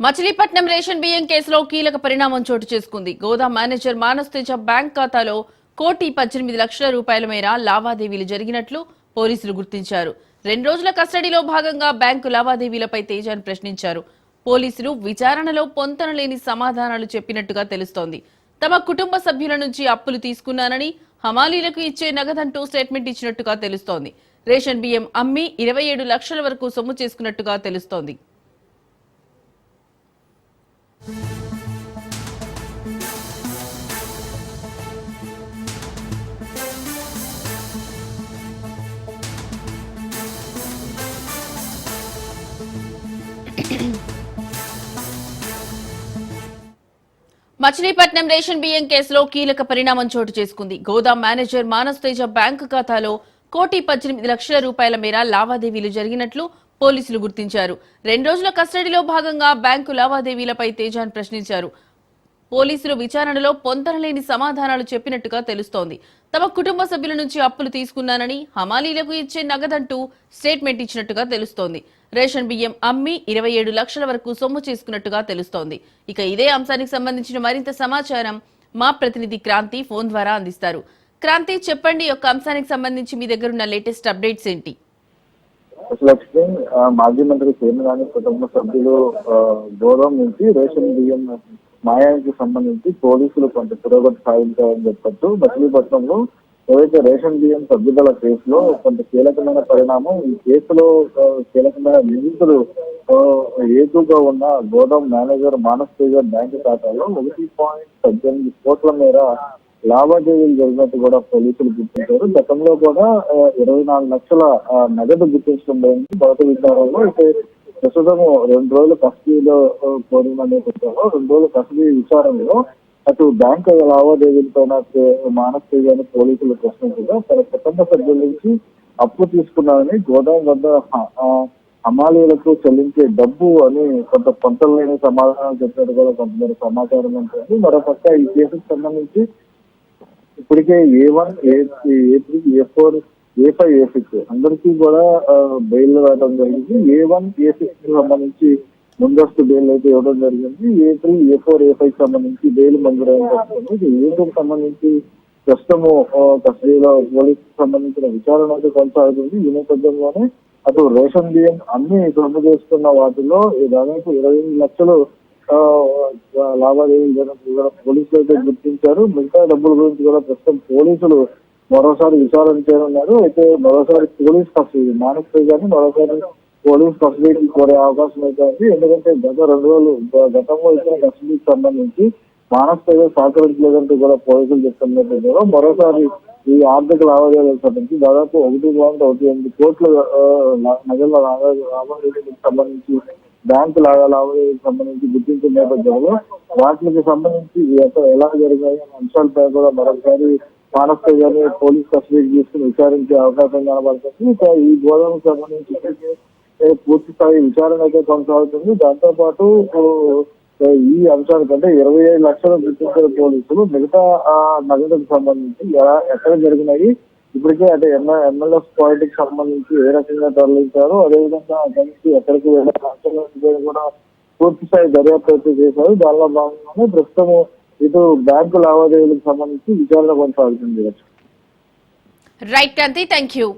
Machilipatnam ration బియ్యం కేసులో కీలక పరిణామం చోటు చేసుకుంది. గోదాం మేనేజర్ మానస్ తేజ బ్యాంక్ ఖాతాలో ₹1,18,00,000 మేర లావాదేవీలు జరిగినట్లు పోలీసులు గుర్తించారు. 2 రోజుల కస్టడీలో భాగంగా బ్యాంకు లావాదేవీలపై తేజను ప్రశ్నించారు. పోలీసులు విచారణలో పొంతనలేని సమాధానాలు చెప్పినట్టుగా తెలుస్తోంది. తమ కుటుంబ సభ్యుల నుంచి అప్పులు తీసుకున్నానని, హమాలీలకు ఇచ్చే నగదంటూ స్టేట్మెంట్ ఇచ్చినట్టుగా తెలుస్తోంది. రేషన్ బియ్యం అమ్మి 27 లక్షల వరకు సొమ్ము చేసుకున్నట్టుగా తెలుస్తోంది. మచిలీపట్నం రేషన్ బియ్యం కేసులో కీలక పరిణామం చోటు చేసుకుంది. గోదాం మేనేజర్ మానస్ తేజ బ్యాంకు ఖాతాలో ₹1,18,00,000 మేర లావాదేవీలు జరిగినట్లు పోలీసులు గుర్తించారు. 2 రోజుల కస్టడీలో భాగంగా బ్యాంకు లావాదేవీలపై తేజను ప్రశ్నించారు. పోలీసులు విచారణలో పొంతనలేని సమాధానాలు చెప్పినట్టుగా తెలుస్తోంది. తమ కుటుంబ సభ్యుల నుంచి అప్పులు తీసుకున్నానని, హమాలీలకు ఇచ్చే నగదంటూ స్టేట్మెంట్ ఇచ్చినట్టుగా తెలుస్తోంది. రేషన్ బియ్యం అమ్మి 27 లక్షల వరకు సొమ్ము చేసుకున్నట్టుగా తెలుస్తోంది. ఇక ఇదే అంశానికి సంబంధించిన మరింత సమాచారం మా ప్రతినిధి క్రాంతి ఫోన్ ద్వారా అందిస్తారు. క్రాంతి, చెప్పండి, ఒక అంశానికి సంబంధించి మీ దగ్గర ఉన్న లేటెస్ట్ అప్డేట్స్ ఏంటి? మాజీ మంత్రి కేంద్రాన్ని కుటుంబ సభ్యులు గోదాం నుంచి రేషన్ బియ్యం మాయానికి సంబంధించి పోలీసులు కొంత పురోగతి సాధించారని చెప్పొచ్చు. మచిలీపట్నంలో ఏదైతే రేషన్ బియ్యం సభ్యుల కేసులో కొంత కీలకమైన పరిణామం. ఈ కేసులో కీలకమైన నిందితులు ఏతుగా ఉన్న గోదాం మేనేజర్ మానస్ తేజ బ్యాంకు ఖాతాలో 1.18 కోట్ల మేర లావాదేవీలు జరిగినట్టు కూడా పోలీసులు గుర్తించారు. గతంలో కూడా 24 లక్షల నగదు గుర్తించడం జరిగింది. మొదటి విచారణలో అయితే ప్రస్తుతం 2 రోజుల కస్టడీలో కోరిన నేపథ్యంలో 2 రోజుల కస్టడీ విచారణలో అటు బ్యాంకు లావాదేవీలపై మానస్ తేజని పోలీసులు ప్రశ్నించగా తన కుటుంబ సభ్యుల నుంచి అప్పు తీసుకున్నారని, గోదాం వద్ద హమాలీలకు చెల్లించే డబ్బు అని కొంత పొంతలేని సమాధానాలు చెప్పినట్టు కూడా కొంతమేర సమాచారం ఉంటుంది. మరోపక్క ఈ కేసుకు సంబంధించి ఇప్పటికే A1, A3, A4, A5, A6 అందరికీ కూడా బెయిల్ రావడం జరిగింది. A1, A6 కి సంబంధించి ముందస్తు బెయిల్ అయితే ఇవ్వడం జరిగింది. A3, A4, A5 సంబంధించి బెయిల్ మంజూరైన జరుగుతుంది. A2 సంబంధించి ప్రస్తుతము కస్టడీలో పోలీసు సంబంధించిన విచారణ అయితే కొనసాగుతుంది. ఈ నేపథ్యంలోనే అటు రేషన్ బియ్యం అన్ని సొమ్ము చేసుకున్న వాటిలో దాదాపు 28 లక్షలు లావాదేవీలు జరిగినట్టు పోలీసులు అయితే గుర్తించారు. మిగతా డబ్బుల గురించి కూడా ప్రస్తుతం పోలీసులు మరోసారి విచారణ చేయనున్నారు. అయితే మరోసారి పోలీస్ కస్టడీ మానస్ తేజని మరోసారి పోలీస్ కస్టడీకి కోరే అవకాశం అయితే ఉంది. ఎందుకంటే గతంలో ఇచ్చిన కస్టడీకి సంబంధించి మానస్ తేజ సహకరించలేదంటూ కూడా పోలీసులు చెప్తున్నట్టు మరోసారి ఈ ఆర్థిక లావాదేవీలకు సంబంధించి దాదాపు 1.18 కోట్ల నగల లావాదేవీలకు సంబంధించి బ్యాంకు లావాదేవీలకు సంబంధించి గుర్తించిన నేపథ్యంలో వాటికి సంబంధించి ఎలా జరిగాయి అనే అంశాలపై కూడా మరొకసారి మానస్ తేజని పోలీస్ కస్టడీకి తీసుకుని విచారించే అవకాశం కనబడుతుంది. ఇక ఈ గోదాముకు సంబంధించి పూర్తి స్థాయి విచారణ అయితే కొనసాగుతుంది. దాంతో పాటు ఈ అంశానికంటే 27 లక్షలు గుర్తించిన పోలీసులు మిగతా నగదుకు సంబంధించి ఎక్కడ జరిగినాయి, ఇప్పటికే అంటే MLS పాయింట్ కి సంబంధించి ఏ రకంగా తరలించారు, అదేవిధంగా అక్కడి నుంచి ఎక్కడికి వెళ్ళే కూడా పూర్తి స్థాయి దర్యాప్తు అయితే చేశారు. దానిలో భాగంగానే ప్రస్తుతం ఇటు బ్యాంకు లావాదేవీలకు సంబంధించి విచారణ కొనసాగుతుంది. Right Kranthi, thank you.